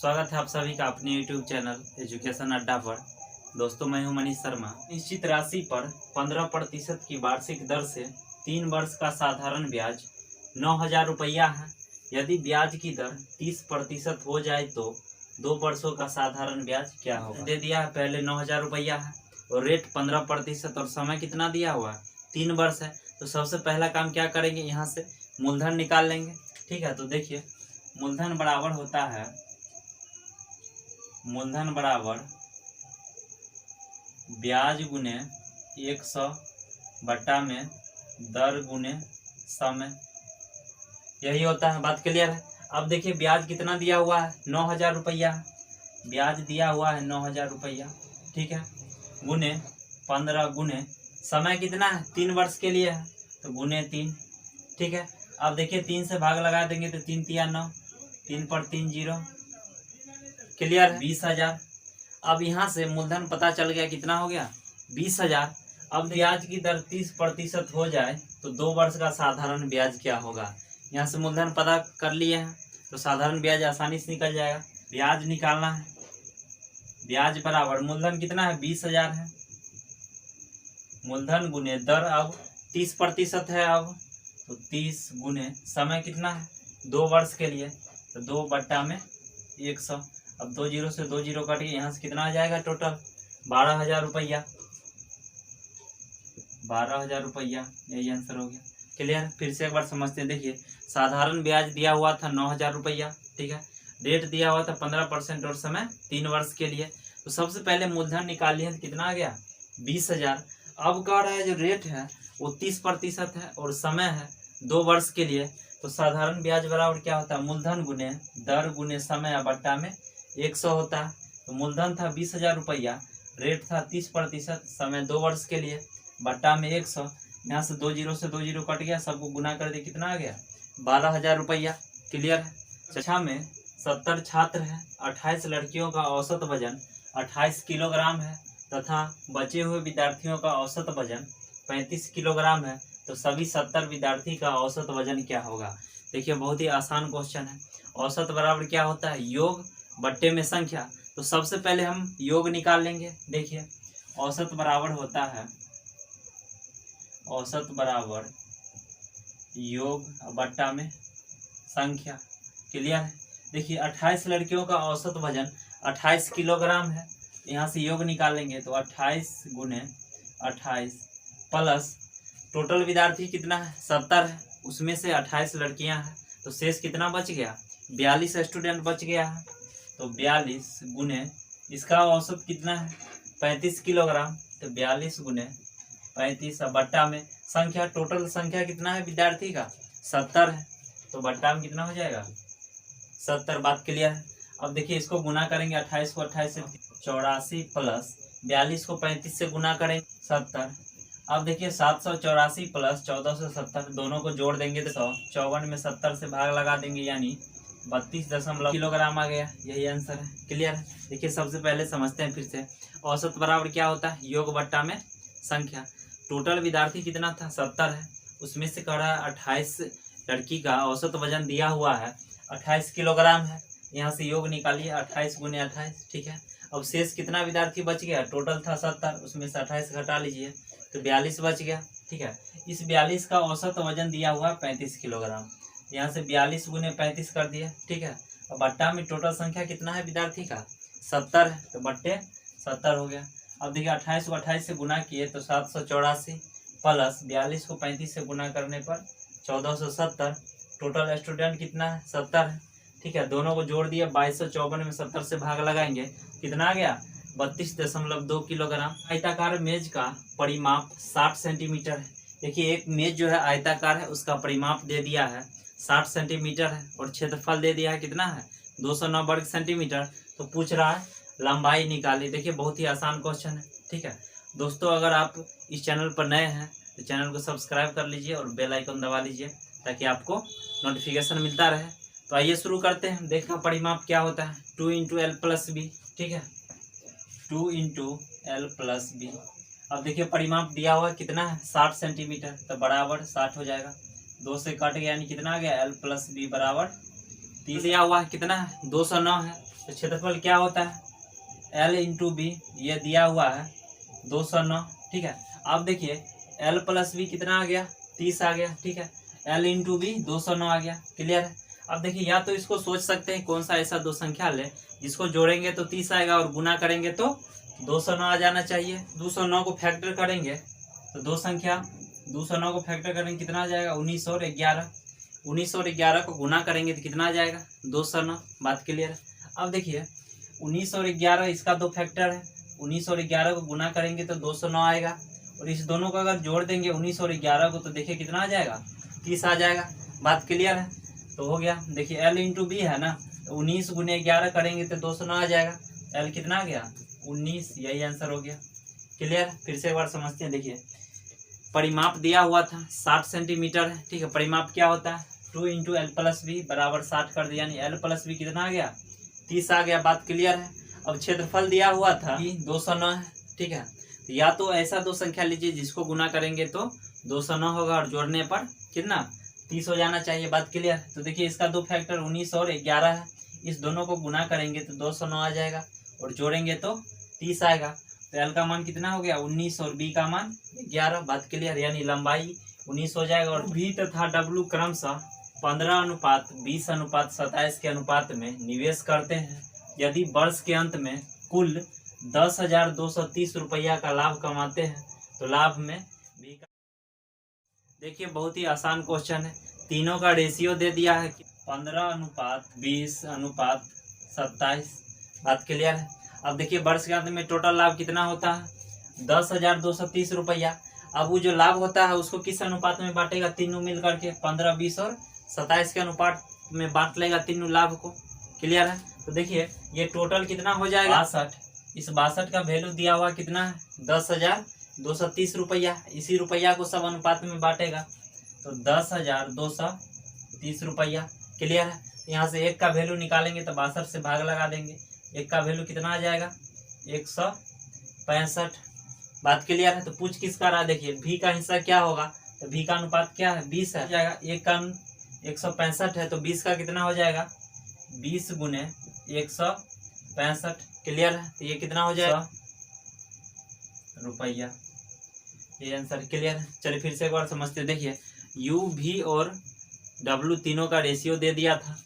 स्वागत है आप सभी का अपने YouTube चैनल एजुकेशन अड्डा पर। दोस्तों मैं हूं मनीष शर्मा। निश्चित राशि पर 15% की वार्षिक दर से 3 वर्ष का साधारण ब्याज 9,000 रुपया है। यदि ब्याज की दर 30% हो जाए तो 2 वर्षों का साधारण ब्याज क्या होगा? दे दिया है, पहले 9,000 रुपया है और रेट 15% और समय कितना दिया हुआ है? 3 वर्ष है। तो सबसे पहला काम क्या करेंगे, यहाँ से मूलधन निकाल लेंगे। ठीक है, तो देखिए मूलधन बराबर होता है, मूलधन बराबर ब्याज गुने 100 बटा में दर गुने समय, यही होता है। बात क्लियर है? अब देखिए ब्याज कितना दिया हुआ है, 9,000 रुपया ब्याज दिया हुआ है, 9,000 रुपया। ठीक है, गुने 15 गुने समय कितना है, 3 वर्ष के लिए है तो गुने 3। ठीक है, अब देखिए 3 से भाग लगा देंगे तो 3 तिया 9, 3 पर 3 0, क्लियर है, 20,000। अब यहाँ से मूलधन पता चल गया, कितना हो गया, 20,000। अब ब्याज की दर 30% हो जाए तो 2 वर्ष का साधारण ब्याज क्या होगा? यहाँ से मूलधन पता कर लिए हैं तो साधारण ब्याज आसानी से निकल जाएगा। ब्याज निकालना है, ब्याज बराबर मूलधन कितना है, 20,000 है, मूलधन गुने दर अब 30% है, अब तो 30 गुने समय कितना है, 2 वर्ष के लिए तो 2 बट्टा में 100। अब 2 जीरो से 2 जीरो कट के यहाँ से कितना आ जाएगा, टोटल 12,000 रुपया, 12,000 रुपया, यही आंसर हो गया। क्लियर? फिर से एक बार समझते हैं। देखिए साधारण ब्याज दिया हुआ था 9,000 रुपया, ठीक है, रेट दिया हुआ था 15% और समय 3 वर्ष के लिए। तो सबसे पहले मूलधन निकालिए तो कितना आ गया, 20,000। अब कह रहा है जो रेट है वो 30% है और समय है 2 वर्ष के लिए, तो साधारण ब्याज बराबर क्या होता है, मूलधन गुने दर गुने समय बट्टा में 100 होता है। तो मूलधन था 20,000 रुपया, रेट था 30%, समय 2 वर्ष के लिए, बट्टा में 100। यहाँ से 2 जीरो से 2 जीरो कट गया, सबको गुना कर दिया, कितना आ गया, 12,000 रुपया। क्लियर है? कक्षा में 70 छात्र है, 28 लड़कियों का औसत वजन 28 किलोग्राम है तथा बचे हुए विद्यार्थियों का औसत वजन 35 किलोग्राम है, तो सभी 70 विद्यार्थी का औसत वजन क्या होगा? देखिए बहुत ही आसान क्वेश्चन है। औसत बराबर क्या होता है, योग बट्टे में संख्या। तो सबसे पहले हम योग निकाल लेंगे। देखिए औसत बराबर होता है, औसत बराबर योग बट्टा में संख्या। क्लियर है? देखिए 28 लड़कियों का औसत वजन 28 किलोग्राम है, यहाँ से योग निकालेंगे तो 28 गुने 28 प्लस टोटल विद्यार्थी कितना है, 70 है, उसमें से 28 लड़कियां हैं तो शेष कितना बच गया, 42 स्टूडेंट बच गया है। तो 42 गुने इसका औसत कितना है, 35 किलोग्राम, तो 42 गुने 35 बट्टा में संख्या, टोटल संख्या कितना है विद्यार्थी का, 70 है, तो बट्टा में कितना हो जाएगा, 70। बात क्लियर है? अब देखिए इसको गुना करेंगे, 28 को 28 से 84 प्लस 42 को 35 से गुना करेंगे 70। अब देखिए 784 प्लस 1470 दोनों को जोड़ देंगे तो 154 में 70 से भाग लगा देंगे, यानी 32 किलोग्राम आ गया, यही आंसर है। क्लियर है? देखिए सबसे पहले समझते हैं फिर से। औसत बराबर क्या होता है, योग बट्टा में संख्या। टोटल विद्यार्थी कितना था, 70 है, उसमें से कह रहा है 28 लड़की का औसत वजन दिया हुआ है 28 किलोग्राम है, यहाँ से योग निकालिए 28 गुने 28। ठीक है, अब शेष कितना विद्यार्थी बच गया, टोटल था 70, उसमें से 28 घटा लीजिए तो 42 बच गया। ठीक है, इस 42 का औसत वजन दिया हुआ 35 किलोग्राम, यहाँ से 42 गुने 35 कर दिया। ठीक है, अब बट्टा में टोटल संख्या कितना है विद्यार्थी का, 70 है, तो बट्टे 70 हो गया। अब देखिए 28 को 28 से गुना किए तो 784 प्लस 42 को 35 से गुना करने पर 1470, टोटल स्टूडेंट कितना है, 70 है। ठीक है, दोनों को जोड़ दिया, 2254 में 70 से भाग लगाएंगे, कितना आ गया, 32.2 किलोग्राम। आयताकार मेज का परिमाप 60 सेंटीमीटर है। देखिए एक मेज जो है आयताकार है, उसका परिमाप दे दिया है 60 सेंटीमीटर है और क्षेत्रफल दे दिया है कितना है, 209 वर्ग सेंटीमीटर। तो पूछ रहा है लंबाई निकाली। देखिए बहुत ही आसान क्वेश्चन है। ठीक है दोस्तों, अगर आप इस चैनल पर नए हैं तो चैनल को सब्सक्राइब कर लीजिए और बेल आइकन दबा लीजिए ताकि आपको नोटिफिकेशन मिलता रहे। तो आइए शुरू करते हैं। देखना परिमाप क्या होता है, 2 इंटू एल प्लस बी। ठीक है, 2 इंटू एल प्लस बी। अब देखिए परिमाप दिया हुआ कितना है, 60 सेंटीमीटर, तो बराबर 60 हो जाएगा, 2 से कट गया यानी कितना आ गया, एल प्लस बी बराबर 30। दिया हुआ है कितना है, 209 है, तो क्षेत्रफल क्या होता है, L इंटू बी, ये दिया हुआ है 209, ठीक है। अब देखिए L प्लस बी कितना आ गया, 30 आ गया, ठीक है। L इंटू बी 209 आ गया, क्लियर है। अब देखिए या तो इसको सोच सकते हैं कौन सा ऐसा दो संख्या ले जिसको जोड़ेंगे तो 30 आएगा और गुना करेंगे तो 209 आ जाना चाहिए। 209 को फैक्टर करेंगे तो 209 को फैक्टर करेंगे कितना आ जाएगा, 19 और 11। 19 और 11 को गुना करेंगे तो कितना आ जाएगा, 209। बात क्लियर है। अब देखिए 19 और 11 इसका दो फैक्टर है, 19 और 11 को गुना करेंगे तो 209 आएगा। और इस दोनों को अगर जोड़ देंगे 19 और 11 को तो देखिए कितना आ जाएगा, 30 आ जाएगा। बात क्लियर है, तो हो गया। देखिए L इंटू बी है ना, तो 19 गुने 11 करेंगे तो 209 आ जाएगा। L कितना आ गया, 19, यही आंसर हो गया। क्लियर। फिर से एक बार समझते हैं। देखिए परिमाप दिया हुआ था 60 सेंटीमीटर है, ठीक है। परिमाप क्या होता है, 2 इंटू एल प्लस बी बराबर 60 कर दिया, यानी L प्लस बी कितना आ गया, 30 आ गया। बात क्लियर है। अब क्षेत्रफल दिया हुआ था कि 209 है, ठीक है। तो या तो ऐसा दो संख्या लीजिए जिसको गुना करेंगे तो 209 होगा और जोड़ने पर कितना, 30 हो जाना चाहिए। बात क्लियर। तो देखिए इसका दो फैक्टर 19 और 11 है, इस दोनों को गुना करेंगे तो 209 आ जाएगा और जोड़ेंगे तो 30 आएगा। तो एल का मान कितना हो गया, 19 और बी का मान 11। बात क्लियर, यानी लंबाई 19 हो जाएगा। और भी तथा डब्लू क्रमशः 15:20:27 के अनुपात में निवेश करते हैं। यदि वर्ष के अंत में कुल 10,230 रुपया का लाभ कमाते हैं तो लाभ में भी का... देखिए बहुत ही आसान क्वेश्चन है। तीनों का रेशियो दे दिया है 15:20:27। बात क्लियर है। अब देखिए वर्ष के अंत में टोटल लाभ कितना होता है, 10,230 रुपया। अब वो जो लाभ होता है उसको किस अनुपात में बांटेगा, तीनों मिल करके 15, 20 और 27 के अनुपात में बांट लेगा तीनों लाभ को। क्लियर है। तो देखिए ये टोटल कितना हो जाएगा, 62। इस 62 का वैल्यू दिया हुआ कितना है, 10,230 रुपया। इसी रुपया को सब अनुपात में बांटेगा तो 10,230 रुपया। क्लियर है। यहाँ से एक का वैल्यू निकालेंगे तो 62 से भाग लगा देंगे, एक का वैल्यू कितना आ जाएगा, 165। बात क्लियर है। तो पूछ किसका रहा, देखिए भी का हिस्सा क्या होगा, तो भी का अनुपात क्या है, 20 है जाएगा। एक का 165 है तो 20 का कितना हो जाएगा, 20 गुने 165। क्लियर है। तो ये कितना हो जाएगा, रुपया, ये आंसर। क्लियर है। चलिए फिर से एक बार समझते हैं। देखिए यू, भी और डब्लू तीनों का रेशियो दे दिया था,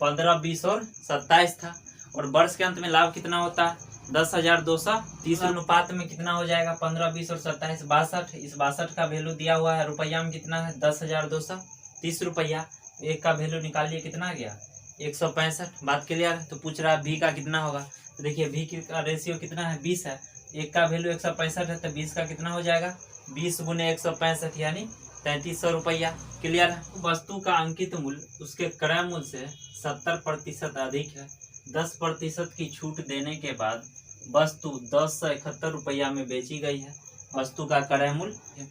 15, 20 और 27 था। और वर्ष के अंत में लाभ कितना होता है, 10,230 अनुपात में कितना हो जाएगा, 15, 20 और 27, 62। इस 62 का वैल्यू दिया हुआ है रुपया में कितना है, 10,230 रुपया। एक का वैल्यू निकालिए कितना आ गया, 165। बात क्लियर है। तो पूछ रहा है भी का कितना होगा, तो देखिए भी का रेशियो कितना है, 20 है। एक का वैल्यू 165 है तो 20 का कितना हो जाएगा, 20 गुने 165 यानी 3300 रुपया। क्लियर है। वस्तु का अंकित मूल्य उसके क्रय मूल्य से 70% अधिक है। 10% की छूट देने के बाद वस्तु 1071 रुपया में बेची गई है। वस्तु का क्रय मूल्य।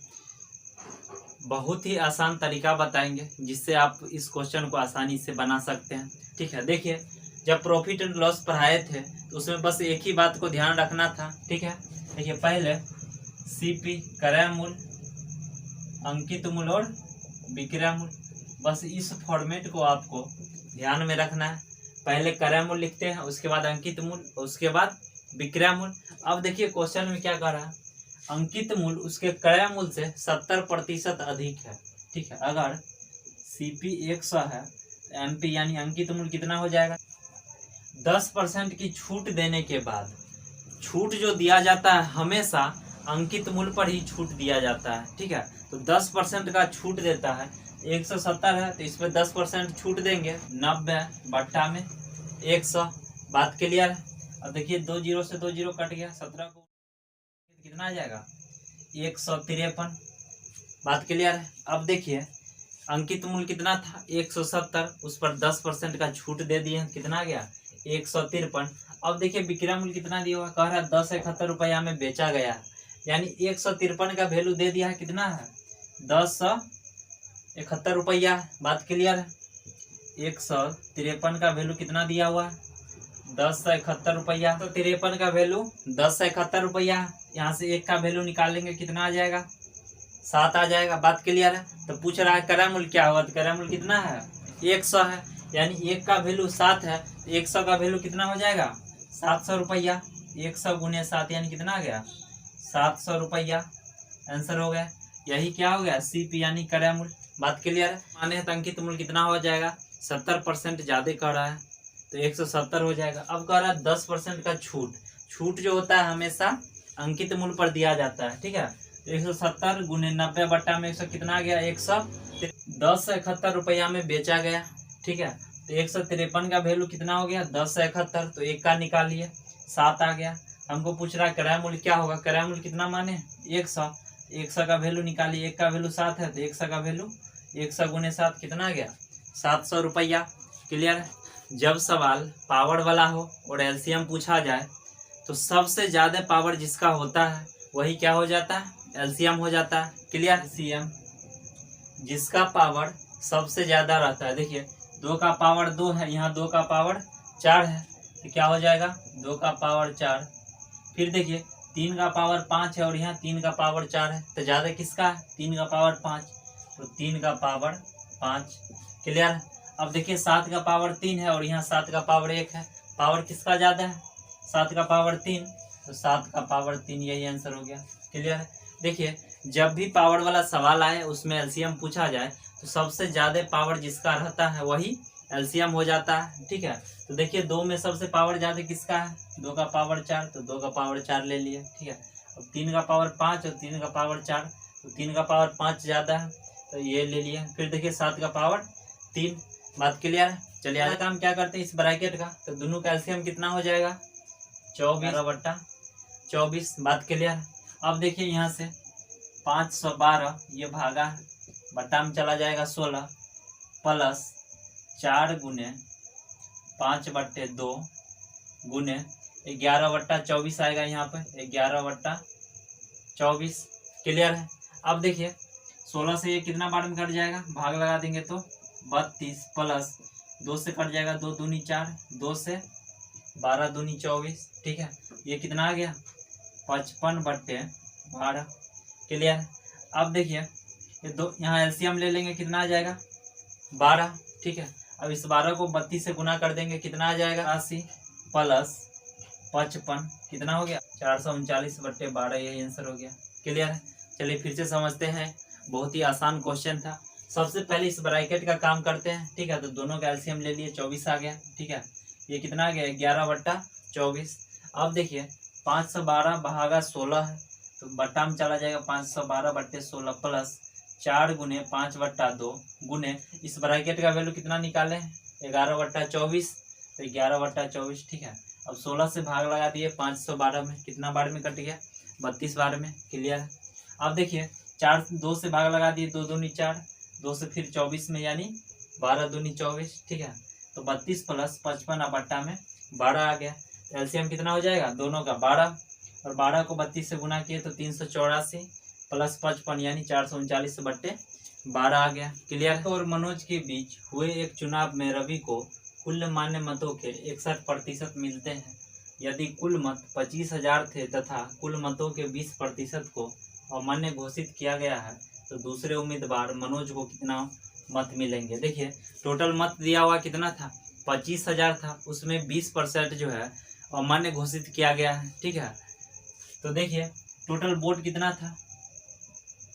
बहुत ही आसान तरीका बताएंगे जिससे आप इस क्वेश्चन को आसानी से बना सकते हैं। ठीक है। देखिए जब प्रॉफिट एंड लॉस पढ़ाए थे तो उसमें बस एक ही बात को ध्यान रखना था। ठीक है। देखिए पहले सीपी क्रय मूल्य, अंकित मूल्य और विक्रय मूल्य, बस इस फॉर्मेट को आपको ध्यान में रखना है। पहले क्रय मूल्य लिखते हैं, उसके बाद अंकित मूल्य, उसके बाद विक्रय मूल्य। अब देखिए क्वेश्चन में क्या कर रहा है, अंकित मूल्य उसके क्रय मूल्य से 70% अधिक है। ठीक है। अगर सीपी 100 है तो एमपी यानी अंकित मूल्य कितना हो जाएगा, 10% की छूट देने के बाद, छूट जो दिया जाता है हमेशा अंकित मूल्य पर ही छूट दिया जाता है। ठीक है। तो 10% का छूट देता है, 170 है तो इसमें 10% छूट देंगे, 90 बट्टा में 100। बात क्लियर है। अब देखिए 2 जीरो से 2 जीरो कट गया, 17 को कितना आ जाएगा, 153। बात क्लियर है। अब देखिए अंकित मूल्य कितना था, 170, उस पर 10% का छूट दे दिए, कितना आ गया, 153। अब देखिए विक्रय मूल्य कितना दिया हुआ, कह रहा है 1071 रुपया में बेचा गया, यानी 153 का वैल्यू दे दिया है, कितना है, 1071 रुपया। बात क्लियर है। 153 का वैल्यू कितना दिया हुआ है, 1071 रुपया। तो 53 का वैल्यू 1071 रुपया, यहाँ से एक का वैल्यू निकालेंगे कितना आ जाएगा, 7 आ जाएगा। बात क्लियर है। तो पूछ रहा है क्रय मूल्य क्या होगा, तो क्रय मूल्य कितना है, 100 है। यानी 1 का वैल्यू 7 है तो 100 का वैल्यू कितना हो जाएगा 700 रुपया। 100 गुने 7 यानी कितना आ गया 700 रुपया। आंसर हो गया। यही क्या हो गया CP यानी क्रय मूल्य। बात क्लियर है। माने तो अंकित मूल्य कितना हो जाएगा 70% ज्यादा कह रहा है तो 170 हो जाएगा। अब कह रहा है 10% का छूट। छूट जो होता है हमेशा अंकित मूल्य पर दिया जाता है। ठीक है तो 170 गुने 90 बट्टा में 100 कितना आ गया 1071 रुपया में बेचा गया। ठीक है तो 153 का वैल्यू कितना हो गया 1071 तो 1 का निकालिए 7 आ गया। हमको पूछ रहा है क्रय मूल्य क्या होगा। क्रय मूल्य कितना माने 100। 100 का वैल्यू निकालिए। 1 का वैल्यू 7 है तो 100 का वैल्यू 100 गुने 7 कितना आ गया 700 रुपया। क्लियर है। जब सवाल पावर वाला हो और एलसीएम पूछा जाए तो सबसे ज्यादा पावर जिसका होता है वही क्या हो जाता है एलसीएम हो जाता है। क्लियर। एलसीएम जिसका पावर सबसे ज्यादा रहता है। देखिए 2 का पावर 2 है यहाँ 2 का पावर 4 है तो क्या हो जाएगा 2 का पावर 4। फिर देखिए 3 का पावर 5 है और यहाँ 3 का पावर 4 है तो ज्यादा किसका है 3 का पावर 5 तो 3 का पावर 5। क्लियर है। अब देखिए 7 का पावर 3 है और यहाँ 7 का पावर 1 है। पावर किसका ज्यादा है 7 का पावर 3 तो 7 का पावर 3 यही आंसर हो गया। क्लियर है। देखिए जब भी पावर वाला सवाल आए उसमें एलसीएम पूछा जाए तो सबसे ज्यादा पावर जिसका रहता है वही एलसीएम हो जाता है। ठीक है तो देखिए 2 में सबसे पावर ज्यादा किसका है 2 का पावर 4 तो 2 का पावर 4 ले लिए। ठीक है अब 3 का पावर 5 और 3 का पावर 4 तो 3 का पावर 5 ज्यादा है तो ये ले लिए। फिर देखिए 7 का पावर 3। बात क्लियर है। चलिए आगे काम क्या करते हैं इस ब्रैकेट का तो दोनों का एलसीएम कितना हो जाएगा 24 बट्टा 24। बात क्लियर है। अब देखिए यहाँ से 512 ये भागा बट्टा में चला जाएगा 16 प्लस 4 गुने 5 बट्टे 2 गुने 11 बट्टा 24 आएगा यहाँ पे 11 बट्टा 24। क्लियर है। अब देखिए 16 से ये कितना बार में कट जाएगा भाग लगा देंगे तो 32 प्लस 2 से कट जाएगा 2 दूनी 4 2 से 12 दूनी 24। ठीक है ये कितना आ गया 55 बट्टे 12। क्लियर है। अब देखिए ये दो यहाँ एलसीएम ले लेंगे कितना आ जाएगा 12। ठीक है अब इस 12 को 32 से गुना कर देंगे कितना आ जाएगा 80 प्लस 55 कितना हो गया 439 बट्टे 12 यही आंसर हो गया। क्लियर है। चलिए फिर से समझते हैं। बहुत ही आसान क्वेश्चन था। सबसे पहले इस ब्रैकेट का काम करते हैं। ठीक है तो दोनों का एलसीएम ले लिए 24 आ गया। ठीक है ये कितना आ गया 11 बट्टा 24। अब देखिए 512 भागा 16 है तो बट्टा में चला जाएगा 512 बट्टे 16 प्लस 4 गुने 5 बट्टा 2 गुने इस ब्रैकेट का वैल्यू कितना निकाले 11 बट्टा 24 तो 11 बट्टा 24। ठीक है अब 16 से भाग लगा दिए 512 में कितना बार में कट गया 32 बार में। क्लियर है। अब देखिए 4 2 से भाग लगा दिए 2 दूनी 4 2 से फिर 24 में यानी 12 दूनी 24। ठीक है तो 32 प्लस 55 बट्टा में 12 आ गया। एलसीएम कितना हो जाएगा दोनों का 12 और 12 को 32 से गुना किए तो 384 प्लस 55 यानी 439 बट्टे 12 आ गया। क्लियर। और मनोज के बीच हुए एक चुनाव में रवि को कुल मान्य मतों के 61% मिलते हैं। यदि कुल मत 25,000 थे तथा कुल मतों के 20% को अमान्य घोषित किया गया है तो दूसरे उम्मीदवार मनोज को कितना मत मिलेंगे। देखिए टोटल मत दिया हुआ कितना था 25,000 था उसमें 20% जो है अमान्य घोषित किया गया है। ठीक है तो देखिए टोटल वोट कितना था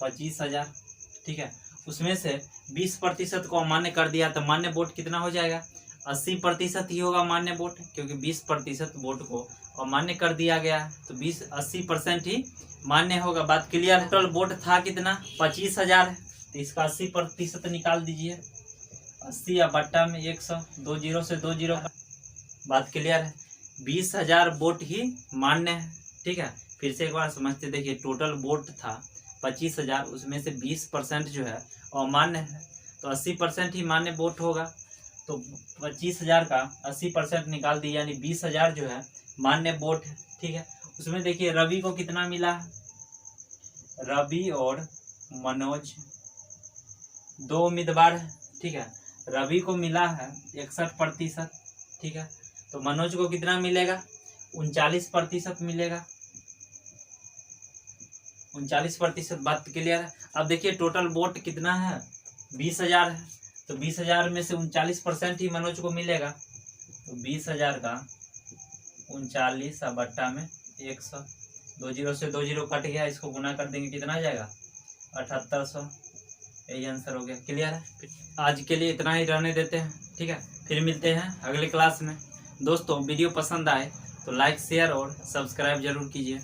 25,000। ठीक है उसमें से 20% को अमान्य कर दिया तो मान्य वोट कितना हो जाएगा 80% ही होगा मान्य वोट क्योंकि 20% वोट को अमान्य कर दिया गया है तो 80% ही मान्य होगा। बात क्लियर है। टोटल वोट था कितना 25,000 है तो इसका 80% निकाल दीजिए 80 या बट्टा में 100 2 जीरो से 2 जीरो। बात क्लियर है। 20,000 वोट ही मान्य है। ठीक है फिर से एक बार समझते देखिए टोटल वोट था 25,000 उसमें से 20% जो है अमान्य है तो 80% ही मान्य वोट होगा तो 25,000 का 80% निकाल दिया यानी 20,000 जो है मान्य वोट है। ठीक है उसमें देखिए रवि को कितना मिला रवि और मनोज 2 उम्मीदवार है। ठीक है रवि को मिला है 61%। ठीक है तो मनोज को कितना मिलेगा 39% मिलेगा 39%। बात क्लियर है। अब देखिए टोटल वोट कितना है 20,000 है तो 20,000 में से 39% ही मनोज को मिलेगा। तो 20,000 का 39 और बट्टा में 100, 2 जीरो से 2 जीरो कट गया, इसको गुना कर देंगे, कितना आ जाएगा 7800। यही आंसर हो गया। क्लियर है? आज के लिए इतना ही रहने देते हैं, ठीक है। फिर मिलते हैं अगले क्लास में। दोस्तों वीडियो पसंद आए तो लाइक शेयर और सब्सक्राइब जरूर कीजिए।